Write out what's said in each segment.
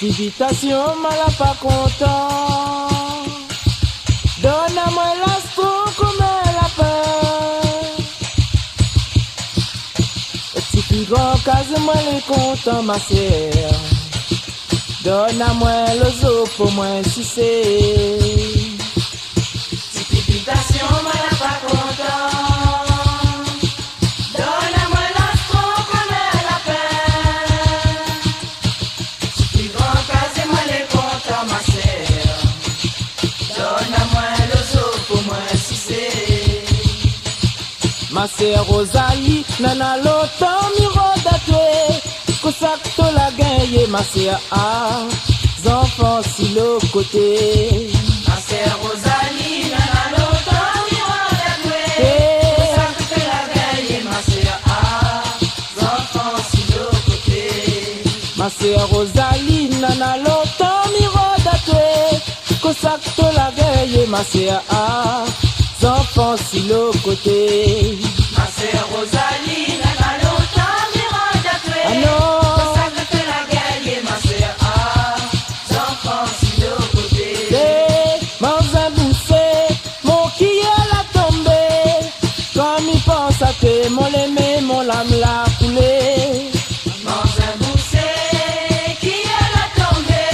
Invitation, mala pas content. Donne-moi l'astro comme la paix. Petit plus grand, case-moi les contents, ma sœur. Donne-moi le zoo pour moi si c'est. Invitation, mala pas content. Donne-moi l'astro comme la paix. Petit grand, case-moi les contents, ma sœur. Donne-moi le zoo pour moi si c'est. Ma sœur Rosalie, nana longtemps miro datoué. Kosakto la gagne, ma sœur a. Enfants si le côté. Ma sœur Rosalie, nana longtemps miro datoué. Kosakto la gagne, ma sœur a. Enfants si le côté. Ma sœur Rosalie, nana longtemps miro datoué. Kosakto la gagne, ma sœur a. Enfants si le côté. Ma sœur Rosalie, nana longtemps miro datoué. Ah non. Kosakto la gagne, ma sœur a. Enfants si le côté. Dans un boussé, mon qui a tombé. Comme il pense à te, mon l'aimé, mon lame l'a coulé. Dans un boussé qui a tombé.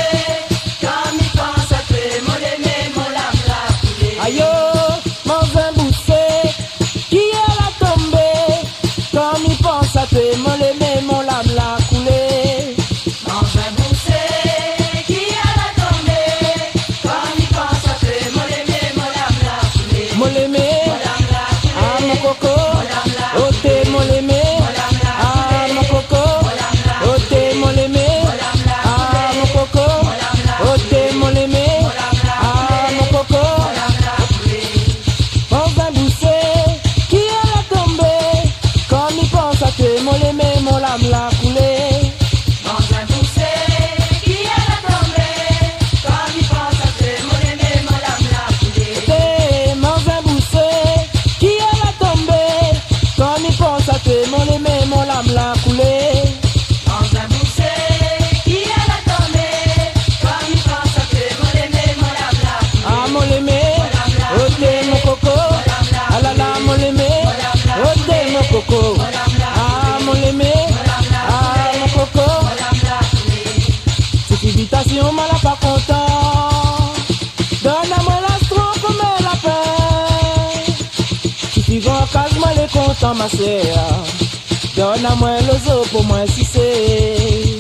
Comme il pense à te, mon aimé, mon lame l'a coulé. Aïe, dans un boussé, qui a tombé. Comme il pense à te, mon l'aimé, mon lame l'a coulé. Dans un boussé qui a tombé. Comme il pense à te, mon aimé, mon lame l'a coulé. Mon l'aimé, ah mon coco, oh t'es mon l'aimé, ah mon coco, oh t'es mon l'aimé, ah mon coco, oh t'es mon l'aimé, ah mon coco. Dans un boussé qui a tombé, comme il pense à te, mon l'aimé, mon lame l'a coulé. Dans un boussé qui a tombé. Comme il pense à te, mon aimé, mon lame l'a coulé. T'es dans un boussé qui a tombé, comme il pense à te, mon l'aimé, mon lame l'a coulé. Dans un boussé qui a tombé. Comme il pense à te, mon aimé, mon lame l'a coulé. Ah mon l'aimé, oh t'es mon coco, ah la la mon l'aimé, oh t'es mon coco, ah mon l'aimé, ah mon coco, cette invitation m'a la pas content, donne-moi l'astro comme la paix, si tu vas casse-moi les contents ma sœur, donne-moi le zoo pour moi si c'est,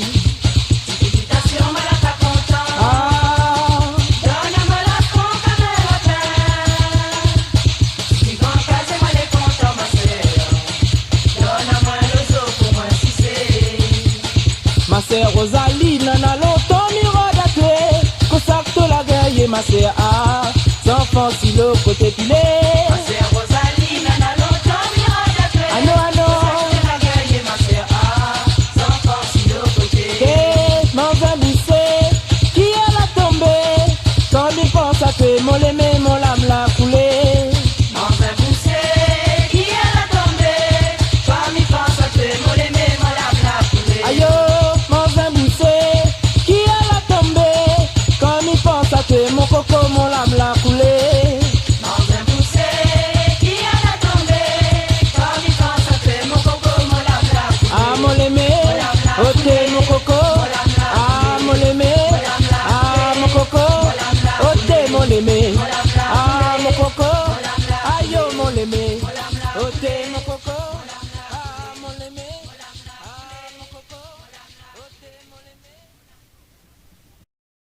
Invitation, mala pas content. ah, Donne-moi la trompe avec la paix. Si grand casse-moi les contents, ma sœur. Donne-moi le zoo pour moi si c'est. ma sœur Rosalie, nana longtemps miro datoué, Kosakto la gagne, ma sœur a, enfants si le côté pilé. Ma sœur Rosalie, nana longtemps miro datoué. Ah non, ah non. Kosakto la gagne, ma sœur a. Enfants si le côté. Et dans un boussé qui a tombé, comme il pense à te, mon l'aimé, mon lame l'a coulé. Dans un boussé qui a tombé. Comme il pense à te, mon aimé, mon lame l'a coulé. Aïe, dans un boussé qui a tombé, comme il pense à te, mon coco, mon lame l'a coulé. Dans un boussé qui a tombé. Comme il pense à te, mon coco, mon lame l'a coulé. Ah mon l'aimé, oh t'es mon coco, ah mon l'aimé, ah mon coco, oh t'es mon l'aimé.